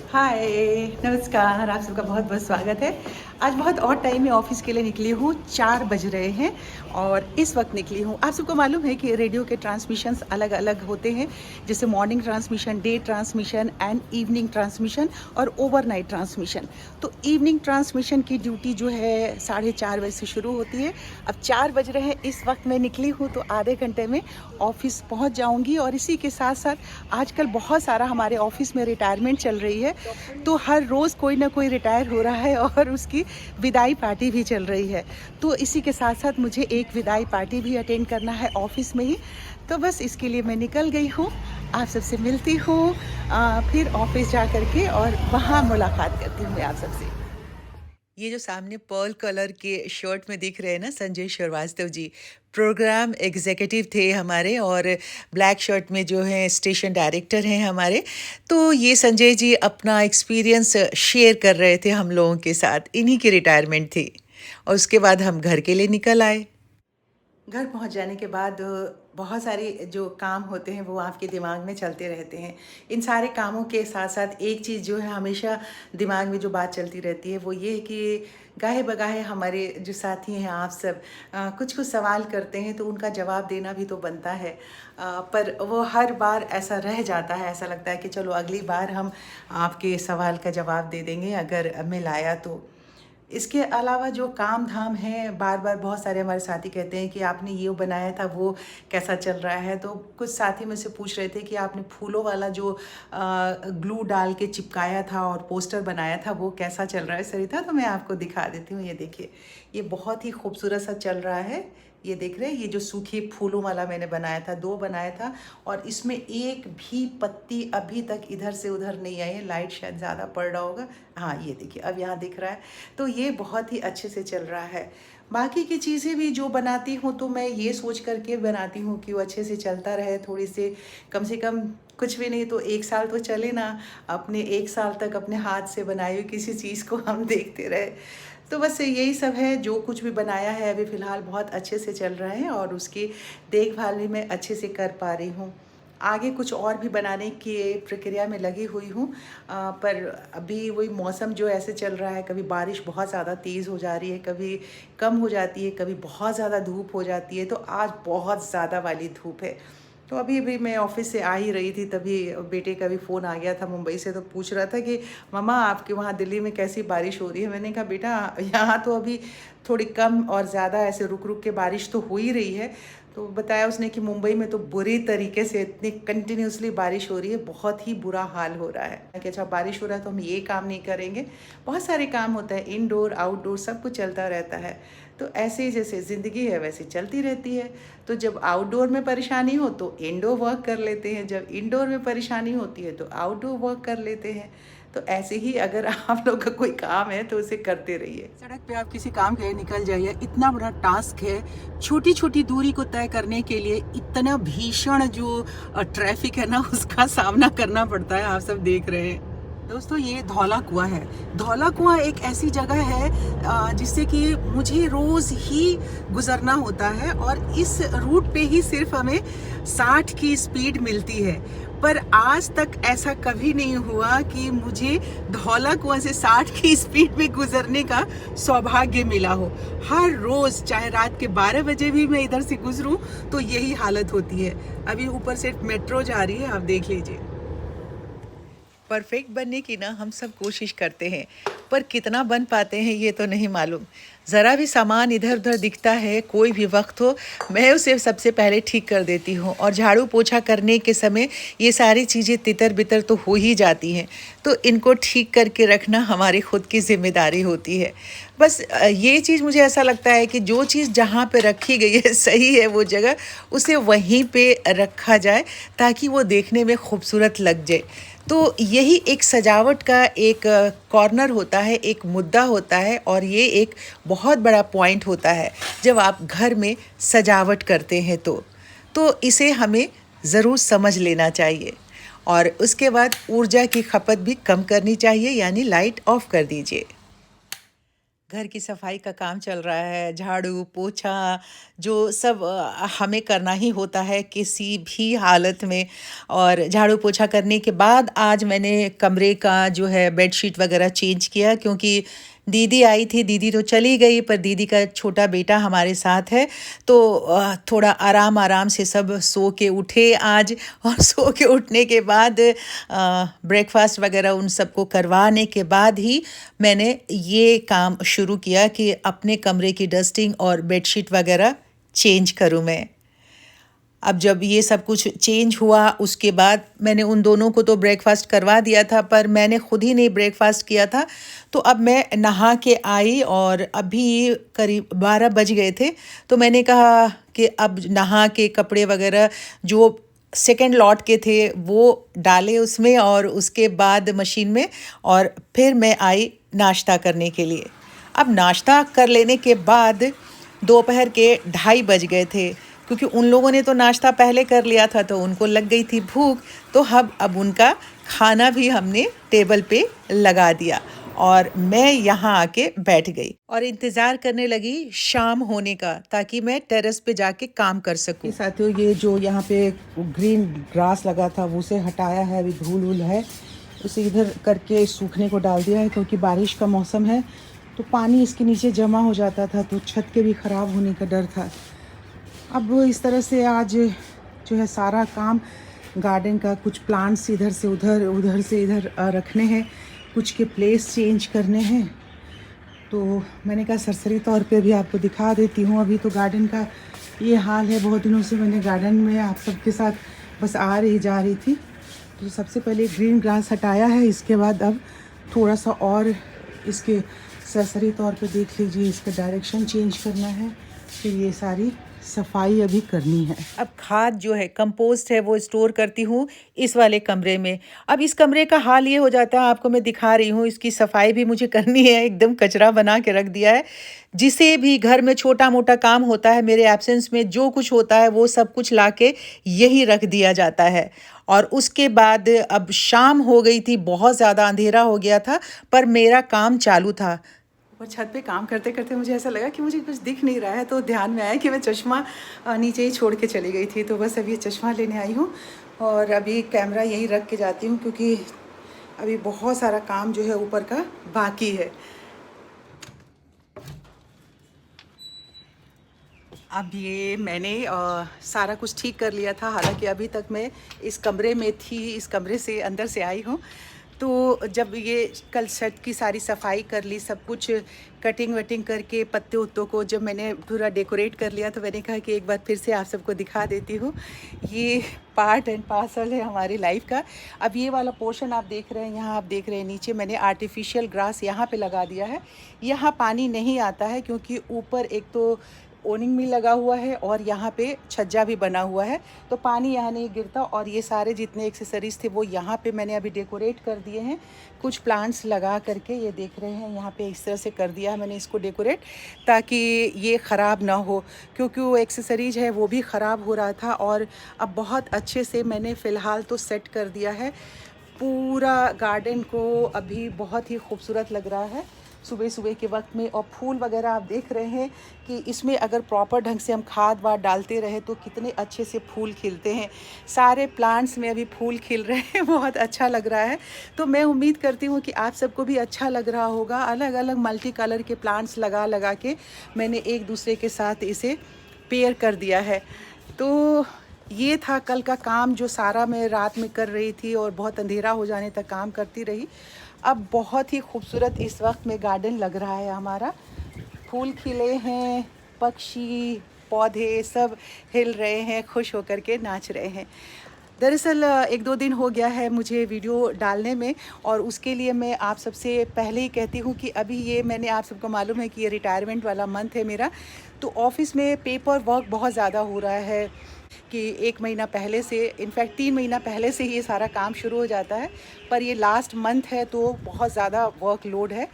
हाय, नमस्कार। आप सबका बहुत-बहुत स्वागत है। आज बहुत ऑड टाइम में ऑफ़िस के लिए निकली हूँ, 4 बज रहे हैं और इस वक़्त निकली हूँ। आप सबको मालूम है कि रेडियो के ट्रांसमिशंस अलग-अलग होते हैं, जैसे morning transmission, day transmission and evening transmission और ओवरनाइट ट्रांसमिशन। तो इवनिंग ट्रांसमिशन की ड्यूटी जो है 4:30 बजे से शुरू होती है। अब 4 बज रहे हैं, इस वक़्त मैं निकली हूँ तो आधे घंटे में ऑफ़िस पहुँच जाऊँगी और इसी के साथ-साथ आजकल बहुत सारा हमारे ऑफ़िस में रिटायरमेंट चल रही है। तो हर रोज़ कोई ना कोई रिटायर हो रहा है और उसकी विदाई पार्टी भी चल रही है। तो इसी के साथ-साथ मुझे एक विदाई पार्टी भी अटेंड करना है ऑफ़िस में ही। तो बस इसके लिए मैं निकल गई हूँ। आप सबसे मिलती हूँ फिर ऑफ़िस जा कर के और वहाँ मुलाकात करती हूँ मैं आप सबसे। ये जो सामने पर्ल कलर के शर्ट में दिख रहे हैं ना संजय श्रीवास्तव जी, प्रोग्राम एग्जीक्यूटिव थे हमारे और ब्लैक शर्ट में जो हैं स्टेशन डायरेक्टर हैं हमारे। तो ये संजय जी अपना एक्सपीरियंस शेयर कर रहे थे हम लोगों के साथ, इन्हीं की रिटायरमेंट थी और उसके बाद हम घर के लिए निकल आए। घर पहुंच जाने के बाद बहुत सारे जो काम होते हैं वो आपके दिमाग में चलते रहते हैं। इन सारे कामों के साथ-साथ एक चीज़ जो है हमेशा दिमाग में जो बात चलती रहती है वो ये है कि गाहे-बगाहे हमारे जो साथी हैं आप सब कुछ-कुछ सवाल करते हैं तो उनका जवाब देना भी तो बनता है। पर वो हर बार ऐसा रह जाता है, ऐसा लगता है कि चलो अगली बार हम आपके सवाल का जवाब दे देंगे अगर मिल आया तो। इसके अलावा जो काम-धाम है, बार-बार बहुत सारे हमारे साथी कहते हैं कि आपने ये बनाया था, वो कैसा चल रहा है? तो कुछ साथी मुझसे पूछ रहे थे कि आपने फूलों वाला जो ग्लू डाल के चिपकाया था और पोस्टर बनाया था, वो कैसा चल रहा है सरिता? तो मैं आपको दिखा देती हूँ, ये देखिए। ये बहुत ही खूबसूरत सा चल रहा है। ये देख रहे हैं? ये जो सूखे फूलों वाला मैंने बनाया था, 2 बनाया था और इसमें एक भी पत्ती अभी तक इधर से उधर नहीं आई है। लाइट शायद ज़्यादा पड़ रहा होगा। हाँ, ये देखिए, अब यहाँ दिख रहा है। तो ये बहुत ही अच्छे से चल रहा है। बाकी की चीज़ें भी जो बनाती हूँ तो मैं ये सोच कर के बनाती हूँ कि वो अच्छे से चलता रहे, थोड़ी सी कम से कम कुछ भी नहीं तो 1 साल तो चले ना, अपने 1 साल तक अपने हाथ से बनाई हुई किसी चीज़ को हम देखते रहे। तो बस यही सब है, जो कुछ भी बनाया है अभी फ़िलहाल बहुत अच्छे से चल रहा है और उसकी देखभाल भी मैं अच्छे से कर पा रही हूँ। आगे कुछ और भी बनाने की प्रक्रिया में लगी हुई हूँ पर अभी वही मौसम जो ऐसे चल रहा है, कभी बारिश बहुत ज़्यादा तेज़ हो जा रही है, कभी कम हो जाती है, कभी बहुत ज़्यादा धूप हो जाती है, तो आज बहुत ज़्यादा वाली धूप है। तो अभी भी मैं ऑफ़िस से आ ही रही थी तभी बेटे का भी फ़ोन आ गया था मुंबई से, तो पूछ रहा था कि मम्मा आपके वहाँ दिल्ली में कैसी बारिश हो रही है? मैंने कहा बेटा यहाँ तो अभी थोड़ी कम और ज़्यादा ऐसे रुक-रुक के बारिश तो हो ही रही है। तो बताया उसने कि मुंबई में तो बुरी तरीके से इतनी कंटिन्यूअसली बारिश हो रही है, बहुत ही बुरा हाल हो रहा है। मैं कि अच्छा बारिश हो रहा है तो हम ये काम नहीं करेंगे, बहुत सारे काम होता है, इनडोर, आउटडोर सब कुछ चलता रहता है। तो ऐसे ही जैसे ज़िंदगी है वैसे चलती रहती है। तो जब आउटडोर में परेशानी हो तो इनडोर वर्क कर लेते हैं, जब इनडोर में परेशानी होती है तो आउटडोर वर्क कर लेते हैं। तो ऐसे ही अगर आप लोग का कोई काम है तो उसे करते रहिए। सड़क पे आप किसी काम के लिए निकल जाइए, इतना बड़ा टास्क है, छोटी-छोटी दूरी को तय करने के लिए इतना भीषण जो ट्रैफिक है ना उसका सामना करना पड़ता है, आप सब देख रहे हैं। दोस्तों ये धौला कुआँ है। धौला कुआँ एक ऐसी जगह है जिससे कि मुझे रोज़ ही गुज़रना होता है और इस रूट पे ही सिर्फ हमें 60 की स्पीड मिलती है। पर आज तक ऐसा कभी नहीं हुआ कि मुझे धौला कुआँ से 60 की स्पीड में गुज़रने का सौभाग्य मिला हो। हर रोज़ चाहे रात के 12 बजे भी मैं इधर से गुज़रूँ तो यही हालत होती है। अभी ऊपर से मेट्रो जा रही है, आप देख लीजिए। परफेक्ट बनने की ना हम सब कोशिश करते हैं पर कितना बन पाते हैं ये तो नहीं मालूम। ज़रा भी सामान इधर उधर दिखता है, कोई भी वक्त हो, मैं उसे सबसे पहले ठीक कर देती हूँ और झाड़ू पोछा करने के समय ये सारी चीज़ें तितर बितर तो हो ही जाती हैं। तो इनको ठीक करके रखना हमारी खुद की जिम्मेदारी होती है। बस ये चीज़ मुझे ऐसा लगता है कि जो चीज़ जहाँ पे रखी गई है सही है वो जगह, उसे वहीं पे रखा जाए ताकि वो देखने में खूबसूरत लग जाए। तो यही एक सजावट का एक कॉर्नर होता है, एक मुद्दा होता है और ये एक बहुत बड़ा पॉइंट होता है जब आप घर में सजावट करते हैं तो इसे हमें ज़रूर समझ लेना चाहिए और उसके बाद ऊर्जा की खपत भी कम करनी चाहिए, यानी लाइट ऑफ कर दीजिए। घर की सफाई का काम चल रहा है, झाड़ू, पोछा जो सब हमें करना ही होता है किसी भी हालत में। और झाड़ू पोछा करने के बाद आज मैंने कमरे का जो है बेडशीट वगैरह चेंज किया, क्योंकि दीदी आई थी। दीदी तो चली गई, पर दीदी का छोटा बेटा हमारे साथ है, तो थोड़ा आराम आराम से सब सो के उठे आज। और सो के उठने के बाद ब्रेकफास्ट वगैरह उन सबको करवाने के बाद ही मैंने ये काम शुरू किया कि अपने कमरे की डस्टिंग और बेडशीट वगैरह चेंज करूँ मैं। अब जब ये सब कुछ चेंज हुआ उसके बाद मैंने उन दोनों को तो ब्रेकफास्ट करवा दिया था, पर मैंने खुद ही नहीं ब्रेकफास्ट किया था। तो अब मैं नहा के आई और अभी करीब 12 बज गए थे, तो मैंने कहा कि अब नहा के कपड़े वगैरह जो सेकेंड लॉट के थे वो डाले उसमें और उसके बाद मशीन में, और फिर मैं आई नाश्ता करने के लिए। अब नाश्ता कर लेने के बाद दोपहर के 2:30 बज गए थे, क्योंकि उन लोगों ने तो नाश्ता पहले कर लिया था तो उनको लग गई थी भूख। तो अब उनका खाना भी हमने टेबल पे लगा दिया और मैं यहाँ आके बैठ गई और इंतज़ार करने लगी शाम होने का, ताकि मैं टेरेस पे जाके काम कर सकूँ। साथियों, ये जो यहाँ पे ग्रीन ग्रास लगा था वो उसे हटाया है, अभी धूल वूल है, उसे इधर करके सूखने को डाल दिया है, क्योंकि बारिश का मौसम है तो पानी इसके नीचे जमा हो जाता था, तो छत के भी ख़राब होने का डर था। अब इस तरह से आज जो है सारा काम गार्डन का, कुछ प्लांट्स इधर से उधर, उधर से इधर रखने हैं, कुछ के प्लेस चेंज करने हैं। तो मैंने कहा सरसरी तौर पे भी आपको दिखा देती हूँ। अभी तो गार्डन का ये हाल है, बहुत दिनों से मैंने गार्डन में आप सबके साथ बस आ रही जा रही थी। तो सबसे पहले ग्रीन ग्रास हटाया है, इसके बाद अब थोड़ा सा और इसके सरसरी तौर पे देख लीजिए, इसका डायरेक्शन चेंज करना है, फिर ये सारी सफाई अभी करनी है। अब खाद जो है, कंपोस्ट है, वो स्टोर करती हूँ इस वाले कमरे में। अब इस कमरे का हाल ये हो जाता है, आपको मैं दिखा रही हूँ, इसकी सफाई भी मुझे करनी है, एकदम कचरा बना के रख दिया है। जिसे भी घर में छोटा मोटा काम होता है, मेरे एब्सेंस में जो कुछ होता है वो सब कुछ लाके यही रख दिया जाता है। और उसके बाद अब शाम हो गई थी, बहुत ज़्यादा अंधेरा हो गया था, पर मेरा काम चालू था। और छत पे काम करते करते मुझे ऐसा लगा कि मुझे कुछ दिख नहीं रहा है, तो ध्यान में आया कि मैं चश्मा नीचे ही छोड़ के चली गई थी। तो बस अभी चश्मा लेने आई हूँ और अभी कैमरा यहीं रख के जाती हूँ, क्योंकि अभी बहुत सारा काम जो है ऊपर का बाकी है। अब ये मैंने सारा कुछ ठीक कर लिया था, हालांकि अभी तक मैं इस कमरे में थी, इस कमरे से अंदर से आई हूँ। तो जब ये कल छत की सारी सफाई कर ली, सब कुछ कटिंग वटिंग करके पत्ते उत्तों को जब मैंने पूरा डेकोरेट कर लिया, तो मैंने कहा कि एक बार फिर से आप सबको दिखा देती हूँ। ये पार्ट एंड पार्सल है हमारी लाइफ का। अब ये वाला पोर्शन आप देख रहे हैं, यहाँ आप देख रहे हैं नीचे मैंने आर्टिफिशियल ग्रास यहाँ पे लगा दिया है। यहाँ पानी नहीं आता है, क्योंकि ऊपर एक तो ओनिंग भी लगा हुआ है और यहाँ पे छज्जा भी बना हुआ है, तो पानी यहाँ नहीं गिरता। और ये सारे जितने एक्सेसरीज़ थे वो यहाँ पे मैंने अभी डेकोरेट कर दिए हैं, कुछ प्लांट्स लगा करके। ये देख रहे हैं यहाँ पे इस तरह से कर दिया है मैंने इसको डेकोरेट, ताकि ये ख़राब ना हो, क्योंकि वो एक्सेसरीज है वो भी ख़राब हो रहा था। और अब बहुत अच्छे से मैंने फ़िलहाल तो सेट कर दिया है पूरा गार्डन को, अभी बहुत ही खूबसूरत लग रहा है सुबह सुबह के वक्त में। और फूल वगैरह आप देख रहे हैं कि इसमें अगर प्रॉपर ढंग से हम खाद वाद डालते रहे तो कितने अच्छे से फूल खिलते हैं। सारे प्लांट्स में अभी फूल खिल रहे हैं, बहुत अच्छा लग रहा है। तो मैं उम्मीद करती हूँ कि आप सबको भी अच्छा लग रहा होगा। अलग अलग मल्टी कलर के प्लांट्स लगा लगा के मैंने एक दूसरे के साथ इसे पेयर कर दिया है। तो ये था कल का काम जो सारा मैं रात में कर रही थी और बहुत अंधेरा हो जाने तक काम करती रही। अब बहुत ही खूबसूरत इस वक्त में गार्डन लग रहा है हमारा, फूल खिले हैं, पक्षी पौधे सब हिल रहे हैं, खुश होकर के नाच रहे हैं। दरअसल 1-2 दिन हो गया है मुझे वीडियो डालने में, और उसके लिए मैं आप सबसे पहले ही कहती हूँ कि अभी ये मैंने आप सबको मालूम है कि ये रिटायरमेंट वाला मंथ है मेरा, तो ऑफ़िस में पेपर वर्क बहुत ज़्यादा हो रहा है कि 1 महीना पहले से, इनफैक्ट 3 महीना पहले से ही ये सारा काम शुरू हो जाता है, पर ये लास्ट मंथ है तो बहुत ज़्यादा वर्क लोड है।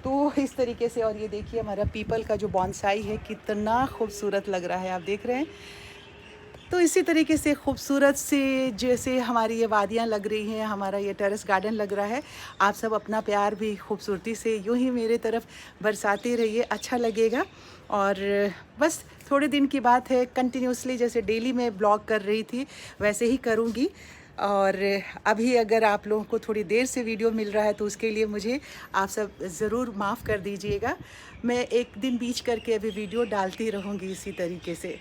तो इस तरीके से, और ये देखिए हमारा पीपल का जो बॉन्साई है कितना खूबसूरत लग रहा है, आप देख रहे हैं। तो इसी तरीके से खूबसूरत से जैसे हमारी ये वादियाँ लग रही हैं, हमारा ये टेरेस गार्डन लग रहा है, आप सब अपना प्यार भी खूबसूरती से यूँ ही मेरे तरफ बरसाते रहिए, अच्छा लगेगा। और बस थोड़े दिन की बात है, कंटिन्यूसली जैसे डेली मैं ब्लॉग कर रही थी वैसे ही करूँगी। और अभी अगर आप लोगों को थोड़ी देर से वीडियो मिल रहा है तो उसके लिए मुझे आप सब ज़रूर माफ़ कर दीजिएगा। मैं एक दिन बीच करके अभी वीडियो डालती रहूँगी इसी तरीके से।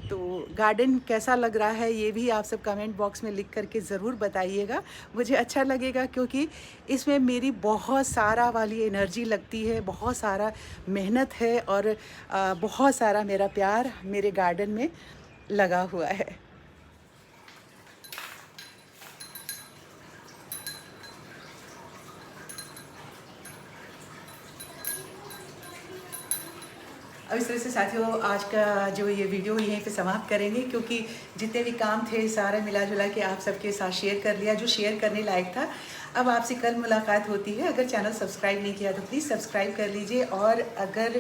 तो गार्डन कैसा लग रहा है ये भी आप सब कमेंट बॉक्स में लिख करके ज़रूर बताइएगा, मुझे अच्छा लगेगा, क्योंकि इसमें मेरी बहुत सारा वाली एनर्जी लगती है, बहुत सारा मेहनत है और बहुत सारा मेरा प्यार मेरे गार्डन में लगा हुआ है। अब इस तरह से साथियों आज का जो ये वीडियो यहीं पे समाप्त करेंगे, क्योंकि जितने भी काम थे सारा मिला जुला के आप सबके साथ शेयर कर लिया जो शेयर करने लायक था। अब आपसे कल मुलाकात होती है। अगर चैनल सब्सक्राइब नहीं किया तो प्लीज़ सब्सक्राइब कर लीजिए, और अगर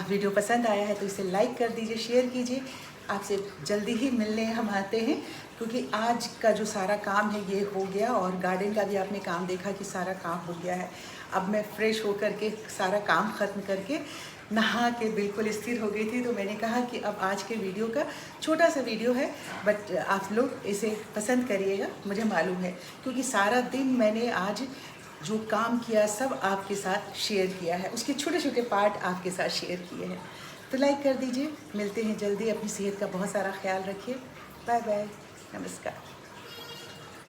वीडियो पसंद आया है तो इसे लाइक कर दीजिए, शेयर कीजिए। आपसे जल्दी ही मिलने हम आते हैं, क्योंकि आज का जो सारा काम है ये हो गया, और गार्डन का भी आपने काम देखा कि सारा काम हो गया है। अब मैं फ्रेश होकर के सारा काम ख़त्म करके नहा के बिल्कुल स्थिर हो गई थी, तो मैंने कहा कि अब आज के वीडियो का छोटा सा वीडियो है, बट आप लोग इसे पसंद करिएगा, मुझे मालूम है, क्योंकि सारा दिन मैंने आज जो काम किया सब आपके साथ शेयर किया है, उसके छोटे छोटे पार्ट आपके साथ शेयर किए हैं। तो लाइक कर दीजिए, मिलते हैं जल्दी, अपनी सेहत का बहुत सारा ख्याल रखिए। बाय बाय, नमस्कार।